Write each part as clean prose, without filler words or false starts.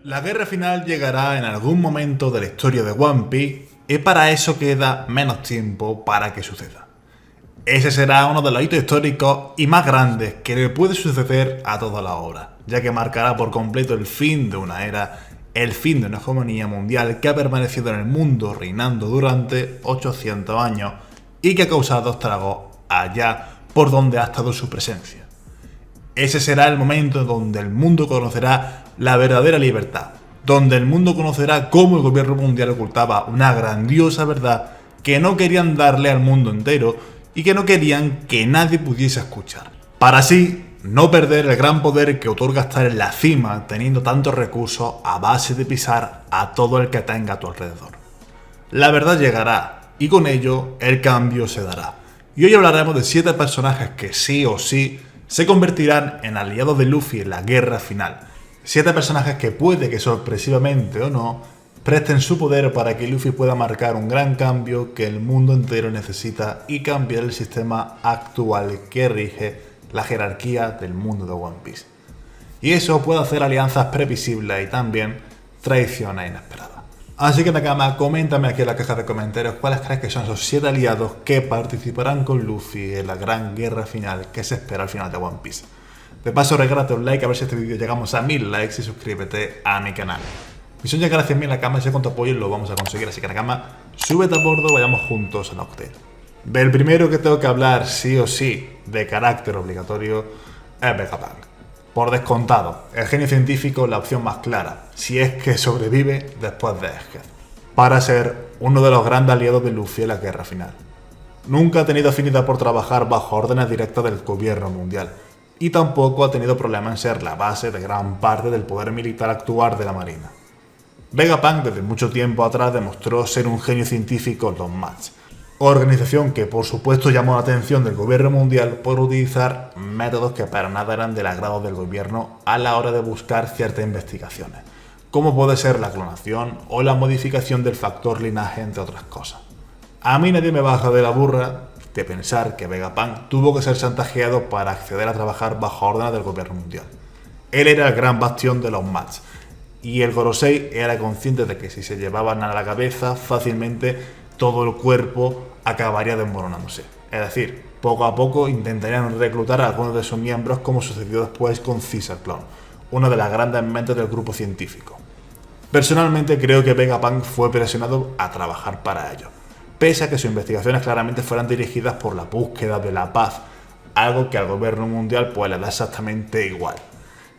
La guerra final llegará en algún momento de la historia de One Piece y para eso queda menos tiempo para que suceda. Ese será uno de los hitos históricos y más grandes que le puede suceder a toda la obra, ya que marcará por completo el fin de una era, el fin de una hegemonía mundial que ha permanecido en el mundo reinando durante 800 años y que ha causado estragos allá por donde ha estado su presencia. Ese será el momento donde el mundo conocerá la verdadera libertad, donde el mundo conocerá cómo el gobierno mundial ocultaba una grandiosa verdad que no querían darle al mundo entero y que no querían que nadie pudiese escuchar. Para así no perder el gran poder que otorga estar en la cima teniendo tantos recursos a base de pisar a todo el que tenga a tu alrededor. La verdad llegará y con ello el cambio se dará. Y hoy hablaremos de 7 personajes que sí o sí se convertirán en aliados de Luffy en la guerra final. 7 personajes que puede que sorpresivamente o no presten su poder para que Luffy pueda marcar un gran cambio que el mundo entero necesita y cambiar el sistema actual que rige la jerarquía del mundo de One Piece. Y eso puede hacer alianzas previsibles y también traiciones inesperadas. Así que Nakama, coméntame aquí en la caja de comentarios cuáles crees que son esos 7 aliados que participarán con Luffy en la gran guerra final que se espera al final de One Piece. De paso, regálate un like a ver si este vídeo llegamos a 1000 likes y suscríbete a mi canal. Mi sueño es llegar a 100.000 Nakama y sé con tu apoyo lo vamos a conseguir, así que Nakama, súbete a bordo y vayamos juntos a Noctel. Del primero que tengo que hablar sí o sí de carácter obligatorio es Vegapunk. Por descontado, el genio científico es la opción más clara, si es que sobrevive después de Egghead, para ser uno de los grandes aliados de Luffy en la guerra final. Nunca ha tenido afinidad por trabajar bajo órdenes directas del gobierno mundial, y tampoco ha tenido problema en ser la base de gran parte del poder militar actual de la marina. Vegapunk desde mucho tiempo atrás demostró ser un genio científico en los Match, organización que por supuesto llamó la atención del gobierno mundial por utilizar métodos que para nada eran del agrado del gobierno a la hora de buscar ciertas investigaciones, como puede ser la clonación o la modificación del factor linaje, entre otras cosas. A mí nadie me baja de la burra de pensar que Vegapunk tuvo que ser chantajeado para acceder a trabajar bajo órdenes del gobierno mundial. Él era el gran bastión de los Match, y el Gorosei era consciente de que si se llevaban a la cabeza, fácilmente todo el cuerpo acabaría desmoronándose. Es decir, poco a poco intentarían reclutar a algunos de sus miembros, como sucedió después con Caesar Clone, una de las grandes mentes del grupo científico. Personalmente creo que Vegapunk fue presionado a trabajar para ello, pese a que sus investigaciones claramente fueran dirigidas por la búsqueda de la paz, algo que al gobierno mundial pues le da exactamente igual.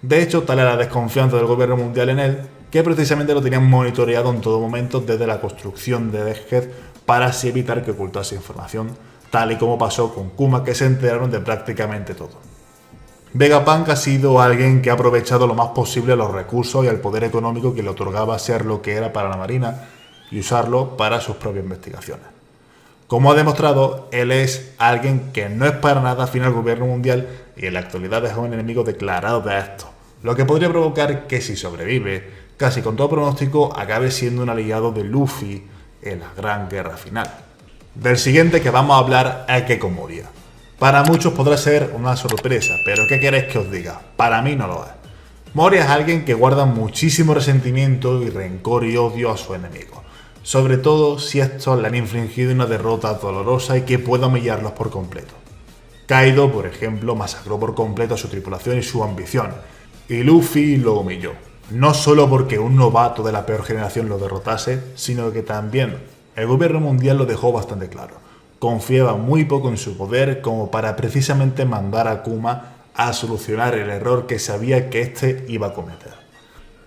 De hecho, tal era la desconfianza del gobierno mundial en él, que precisamente lo tenían monitoreado en todo momento desde la construcción de Egghead para así evitar que ocultase información, tal y como pasó con Kuma, que se enteraron de prácticamente todo. Vegapunk ha sido alguien que ha aprovechado lo más posible los recursos y el poder económico que le otorgaba ser lo que era para la marina y usarlo para sus propias investigaciones. Como ha demostrado, él es alguien que no es para nada afín al gobierno mundial y en la actualidad es un enemigo declarado de estos, lo que podría provocar que si sobrevive, casi con todo pronóstico, acabe siendo un aliado de Luffy en la gran guerra final. Del siguiente que vamos a hablar es Gecko Moria. Para muchos podrá ser una sorpresa, pero ¿qué queréis que os diga? Para mí no lo es. Moria es alguien que guarda muchísimo resentimiento y rencor y odio a su enemigo, sobre todo si estos le han infligido una derrota dolorosa y que pueda humillarlos por completo. Kaido, por ejemplo, masacró por completo a su tripulación y su ambición, y Luffy lo humilló. No solo porque un novato de la peor generación lo derrotase, sino que también el gobierno mundial lo dejó bastante claro. Confiaba muy poco en su poder como para precisamente mandar a Kuma a solucionar el error que sabía que éste iba a cometer.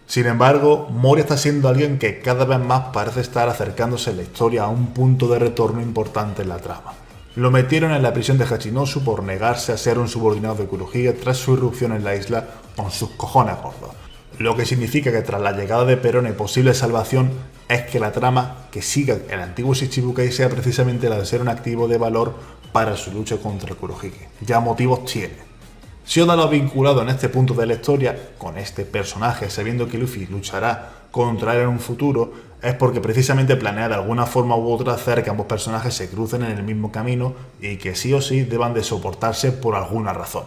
Sin embargo, Moria está siendo alguien que cada vez más parece estar acercándose en la historia a un punto de retorno importante en la trama. Lo metieron en la prisión de Hachinosu por negarse a ser un subordinado de Kurohige tras su irrupción en la isla con sus cojones gordos. Lo que significa que tras la llegada de Perón y posible salvación es que la trama que siga el antiguo Shichibukai sea precisamente la de ser un activo de valor para su lucha contra el Kurohige. Ya motivos tiene. Si Oda lo ha vinculado en este punto de la historia con este personaje, sabiendo que Luffy luchará contra él en un futuro, es porque precisamente planea de alguna forma u otra hacer que ambos personajes se crucen en el mismo camino y que sí o sí deban de soportarse por alguna razón.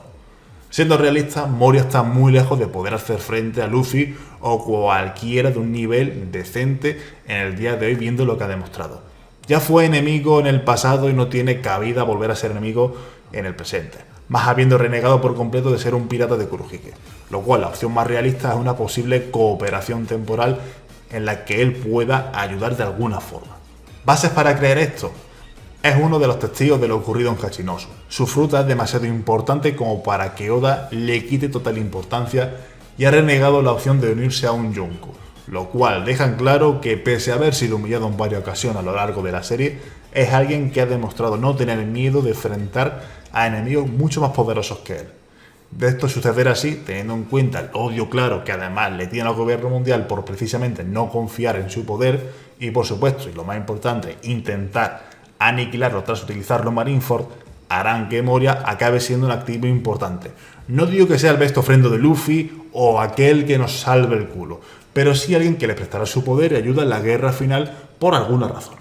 Siendo realista, Moria está muy lejos de poder hacer frente a Luffy o cualquiera de un nivel decente en el día de hoy, viendo lo que ha demostrado. Ya fue enemigo en el pasado y no tiene cabida volver a ser enemigo en el presente, más habiendo renegado por completo de ser un pirata de Kurohige, lo cual la opción más realista es una posible cooperación temporal en la que él pueda ayudar de alguna forma. ¿Bases para creer esto? Es uno de los testigos de lo ocurrido en Hachinosu. Su fruta es demasiado importante como para que Oda le quite total importancia y ha renegado la opción de unirse a un Yonko, lo cual deja claro que pese a haber sido humillado en varias ocasiones a lo largo de la serie, es alguien que ha demostrado no tener miedo de enfrentar a enemigos mucho más poderosos que él. De esto suceder así, teniendo en cuenta el odio claro que además le tiene al gobierno mundial por precisamente no confiar en su poder y por supuesto, y lo más importante, intentar aniquilarlo tras utilizarlo Marineford, harán que Moria acabe siendo un activo importante. No digo que sea el best friend de Luffy o aquel que nos salve el culo, pero sí alguien que le prestará su poder y ayuda en la guerra final por alguna razón.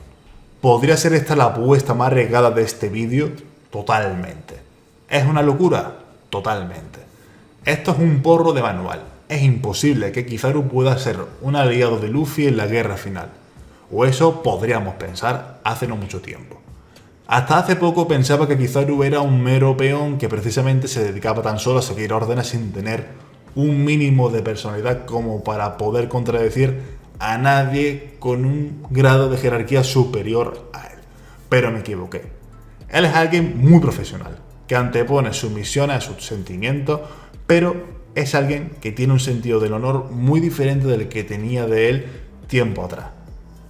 ¿Podría ser esta la apuesta más arriesgada de este vídeo? Totalmente. ¿Es una locura? Totalmente. Esto es un porro de manual. Es imposible que Kizaru pueda ser un aliado de Luffy en la guerra final. O eso podríamos pensar hace no mucho tiempo. Hasta hace poco pensaba que Kizaru era un mero peón que precisamente se dedicaba tan solo a seguir órdenes sin tener un mínimo de personalidad como para poder contradecir a nadie con un grado de jerarquía superior a él. Pero me equivoqué. Él es alguien muy profesional, que antepone sus misiones a sus sentimientos, pero es alguien que tiene un sentido del honor muy diferente del que tenía de él tiempo atrás.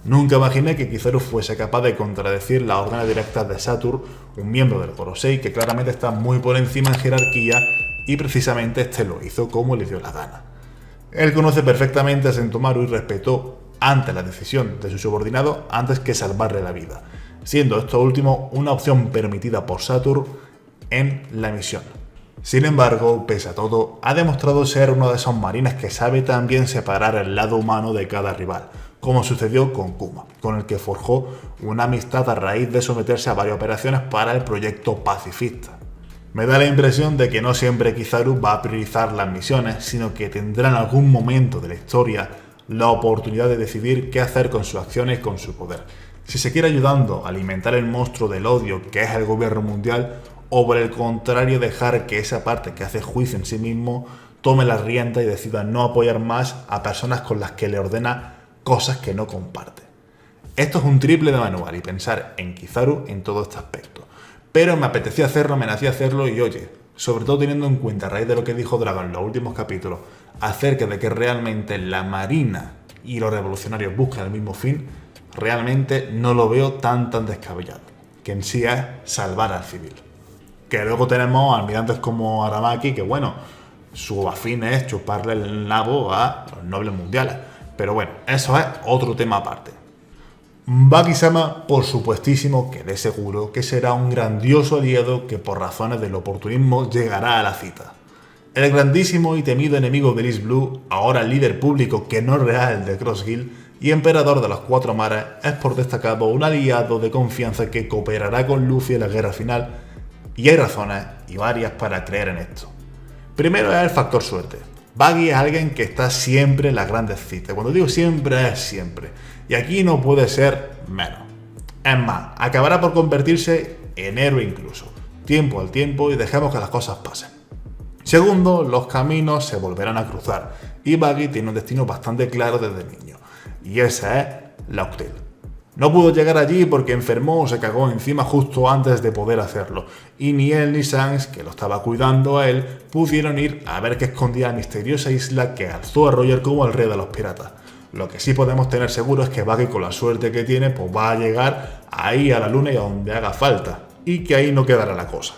Nunca imaginé que Kizaru fuese capaz de contradecir las órdenes directas de Saturn, un miembro del Gorosei que claramente está muy por encima en jerarquía y precisamente este lo hizo como le dio la gana. Él conoce perfectamente a Sentomaru y respetó ante la decisión de su subordinado antes que salvarle la vida, siendo esto último una opción permitida por Saturn en la misión. Sin embargo, pese a todo, ha demostrado ser uno de esos marines que sabe también separar el lado humano de cada rival, como sucedió con Kuma, con el que forjó una amistad a raíz de someterse a varias operaciones para el proyecto pacifista. Me da la impresión de que no siempre Kizaru va a priorizar las misiones, sino que tendrá en algún momento de la historia la oportunidad de decidir qué hacer con sus acciones y con su poder. Si se quiere ayudando a alimentar el monstruo del odio que es el gobierno mundial, o por el contrario dejar que esa parte que hace juicio en sí mismo tome la rienda y decida no apoyar más a personas con las que le ordena cosas que no comparte. Esto es un triple de manual y pensar en Kizaru en todo este aspecto. Pero me apetecía hacerlo, me nacía hacerlo y oye, sobre todo teniendo en cuenta a raíz de lo que dijo Dragon en los últimos capítulos acerca de que realmente la marina y los revolucionarios buscan el mismo fin, realmente no lo veo tan descabellado, que en sí es salvar al civil. Que luego tenemos almirantes como Aramaki, que bueno, su afín es chuparle el nabo a los nobles mundiales. Pero bueno, eso es otro tema aparte. Baki-sama, por supuestísimo, que de seguro que será un grandioso aliado que por razones del oportunismo llegará a la cita. El grandísimo y temido enemigo de East Blue, ahora líder público que no es real de Cross Hill y emperador de los Cuatro Mares, es por destacado un aliado de confianza que cooperará con Luffy en la guerra final, y hay razones, y varias, para creer en esto. Primero es el factor suerte. Buggy es alguien que está siempre en las grandes citas. Cuando digo siempre, es siempre. Y aquí no puede ser menos. Es más, acabará por convertirse en héroe incluso. Tiempo al tiempo y dejemos que las cosas pasen. Segundo, los caminos se volverán a cruzar. Y Buggy tiene un destino bastante claro desde niño. Y ese es Laughdale. No pudo llegar allí porque enfermó o se cagó encima justo antes de poder hacerlo, y ni él ni Shanks, que lo estaba cuidando a él, pudieron ir a ver qué escondía la misteriosa isla que alzó a Roger como el rey de los piratas. Lo que sí podemos tener seguro es que Buggy, con la suerte que tiene, pues va a llegar ahí a la luna y a donde haga falta, y que ahí no quedará la cosa.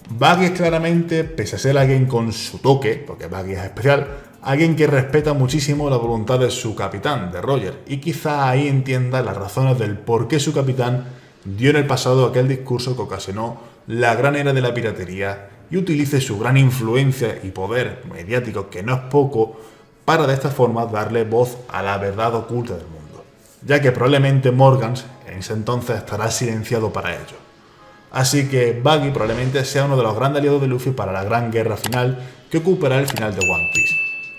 Buggy es claramente, pese a ser alguien con su toque, porque Buggy es especial, alguien que respeta muchísimo la voluntad de su capitán, de Roger, y quizá ahí entienda las razones del por qué su capitán dio en el pasado aquel discurso que ocasionó la gran era de la piratería y utilice su gran influencia y poder mediático, que no es poco, para de esta forma darle voz a la verdad oculta del mundo, ya que probablemente Morgans en ese entonces estará silenciado para ello. Así que Buggy probablemente sea uno de los grandes aliados de Luffy para la gran guerra final que ocupará el final de One Piece.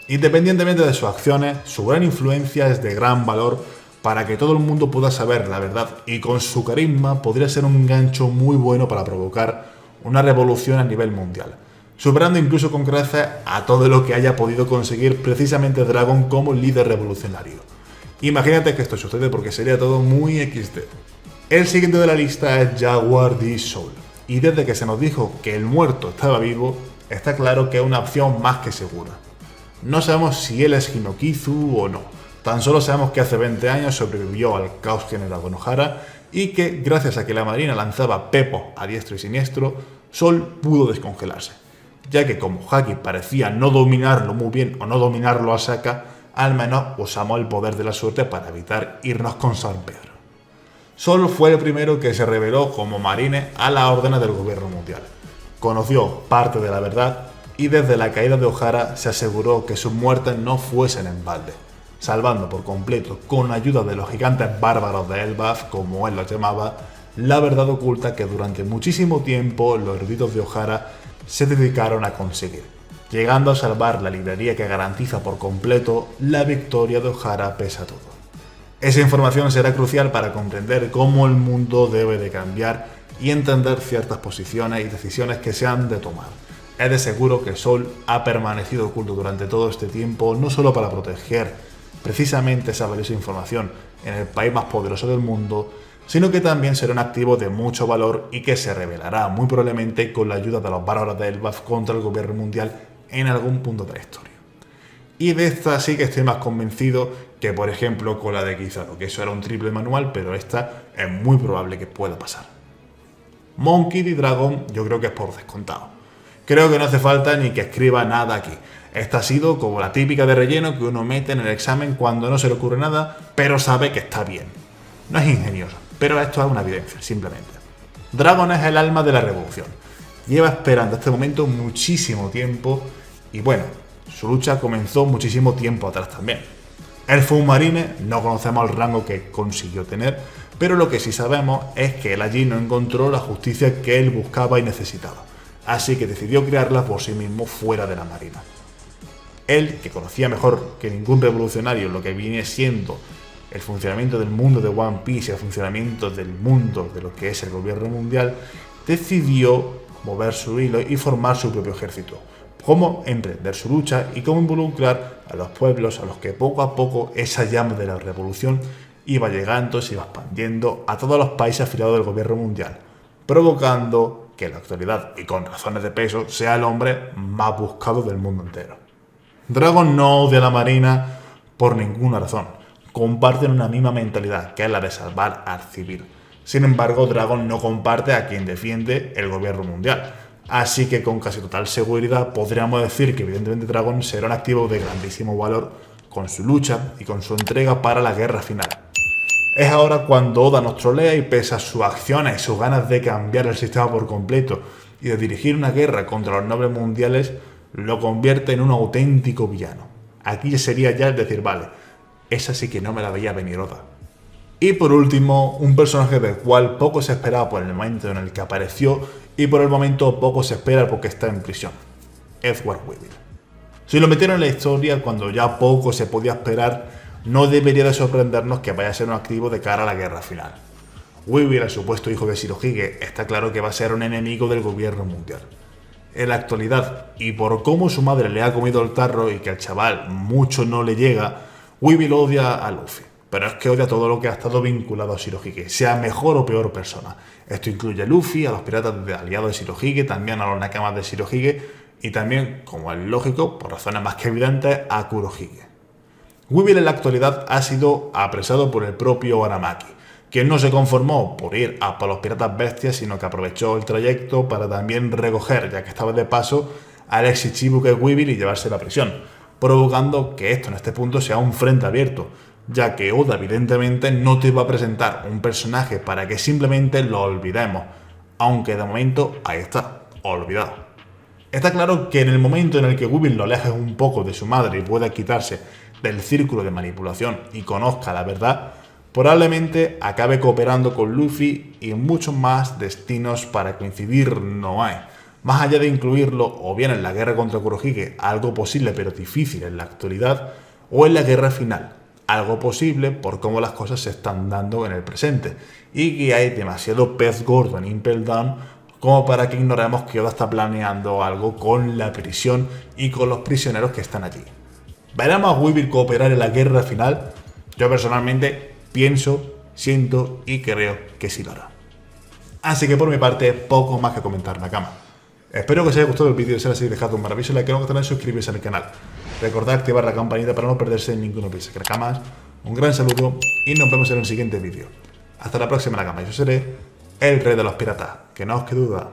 Independientemente de sus acciones, su gran influencia es de gran valor para que todo el mundo pueda saber la verdad, y con su carisma podría ser un gancho muy bueno para provocar una revolución a nivel mundial, superando incluso con creces a todo lo que haya podido conseguir precisamente Dragon como líder revolucionario. Imagínate que esto sucede porque sería todo muy XD. El siguiente de la lista es Jaguar D. Soul, y desde que se nos dijo que el muerto estaba vivo, está claro que es una opción más que segura. No sabemos si él es Hinokizu o no, tan solo sabemos que hace 20 años sobrevivió al caos generado con Ohara y que, gracias a que la marina lanzaba pepos a diestro y siniestro, Sol pudo descongelarse, ya que como Haki parecía no dominarlo muy bien o no dominarlo a saca, al menos usamos el poder de la suerte para evitar irnos con San Pedro. Sol fue el primero que se reveló como marine a las órdenes del gobierno mundial. Conoció parte de la verdad y desde la caída de Ohara se aseguró que sus muertes no fuesen en balde, salvando por completo, con ayuda de los gigantes bárbaros de Elbaf, como él los llamaba, la verdad oculta que durante muchísimo tiempo los eruditos de Ohara se dedicaron a conseguir, llegando a salvar la librería que garantiza por completo la victoria de Ohara pese a todo. Esa información será crucial para comprender cómo el mundo debe de cambiar y entender ciertas posiciones y decisiones que se han de tomar. Es de seguro que Sol ha permanecido oculto durante todo este tiempo, no solo para proteger precisamente esa valiosa información en el país más poderoso del mundo, sino que también será un activo de mucho valor y que se revelará muy probablemente con la ayuda de los bárbaros de Elbaf contra el gobierno mundial en algún punto de la historia. Y de esta sí que estoy más convencido que, por ejemplo, con la de Kizaru, que eso era un triple manual, pero esta es muy probable que pueda pasar. Monkey D. Dragon yo creo que es por descontado. Creo que no hace falta ni que escriba nada aquí. Esta ha sido como la típica de relleno que uno mete en el examen cuando no se le ocurre nada, pero sabe que está bien. No es ingenioso, pero esto es una evidencia, simplemente. Dragon es el alma de la revolución. Lleva esperando este momento muchísimo tiempo y bueno, su lucha comenzó muchísimo tiempo atrás también. Él fue un marine, no conocemos el rango que consiguió tener, pero lo que sí sabemos es que él allí no encontró la justicia que él buscaba y necesitaba, así que decidió crearla por sí mismo fuera de la marina. Él, que conocía mejor que ningún revolucionario lo que viene siendo el funcionamiento del mundo de One Piece y el funcionamiento del mundo de lo que es el gobierno mundial, decidió mover su hilo y formar su propio ejército. Cómo emprender su lucha y cómo involucrar a los pueblos a los que poco a poco esa llama de la revolución iba llegando, se iba expandiendo a todos los países afiliados del gobierno mundial, provocando que en la actualidad, y con razones de peso, sea el hombre más buscado del mundo entero. Dragon no odia a la marina por ninguna razón, comparten una misma mentalidad, que es la de salvar al civil. Sin embargo, Dragon no comparte a quien defiende el gobierno mundial. Así que con casi total seguridad podríamos decir que evidentemente Dragon será un activo de grandísimo valor con su lucha y con su entrega para la guerra final. Es ahora cuando Oda nos trolea y pese a sus acciones y sus ganas de cambiar el sistema por completo y de dirigir una guerra contra los nobles mundiales, lo convierte en un auténtico villano. Aquí sería ya el decir, vale, esa sí que no me la veía venir Oda. Y por último, un personaje del cual poco se esperaba por el momento en el que apareció y por el momento poco se espera porque está en prisión: Edward Weevil. Si lo metieron en la historia cuando ya poco se podía esperar, no debería de sorprendernos que vaya a ser un activo de cara a la guerra final. Weevil, el supuesto hijo de Shirohige, está claro que va a ser un enemigo del gobierno mundial. En la actualidad, y por cómo su madre le ha comido el tarro y que al chaval mucho no le llega, Weevil odia a Luffy. Pero es que odia todo lo que ha estado vinculado a Shirohige, sea mejor o peor persona. Esto incluye a Luffy, a los piratas de aliados de Shirohige, también a los nakamas de Shirohige y también, como es lógico, por razones más que evidentes, a Kurohige. Weevil en la actualidad ha sido apresado por el propio Aramaki, quien no se conformó por ir a por los piratas bestias, sino que aprovechó el trayecto para también recoger, ya que estaba de paso, al ex Ichibuke Weevil y llevarse a la prisión, provocando que esto en este punto sea un frente abierto, ya que Oda evidentemente no te va a presentar un personaje para que simplemente lo olvidemos, aunque de momento ahí está, olvidado. Está claro que en el momento en el que Weevil lo aleje un poco de su madre y pueda quitarse del círculo de manipulación y conozca la verdad, Probablemente acabe cooperando con Luffy y muchos más destinos para coincidir no hay. Más allá de incluirlo o bien en la guerra contra Kurohige, algo posible pero difícil en la actualidad, o en la guerra final, algo posible por cómo las cosas se están dando en el presente, y que hay demasiado pez gordo en Impel Down como para que ignoremos que Oda está planeando algo con la prisión y con los prisioneros que están allí. ¿Veremos a Weevil cooperar en la guerra final? Yo personalmente pienso, siento y creo que sí lo hará. Así que por mi parte, poco más que comentar, Nakama. Espero que os haya gustado el vídeo, si es así, dejad un maravilloso like, no olvidéis suscribiros al canal. Recordad activar la campanita para no perderse ninguno de mis Nakamas. Un gran saludo y nos vemos en el siguiente vídeo. Hasta la próxima, Nakama. Yo seré el rey de los piratas, que no os quede duda.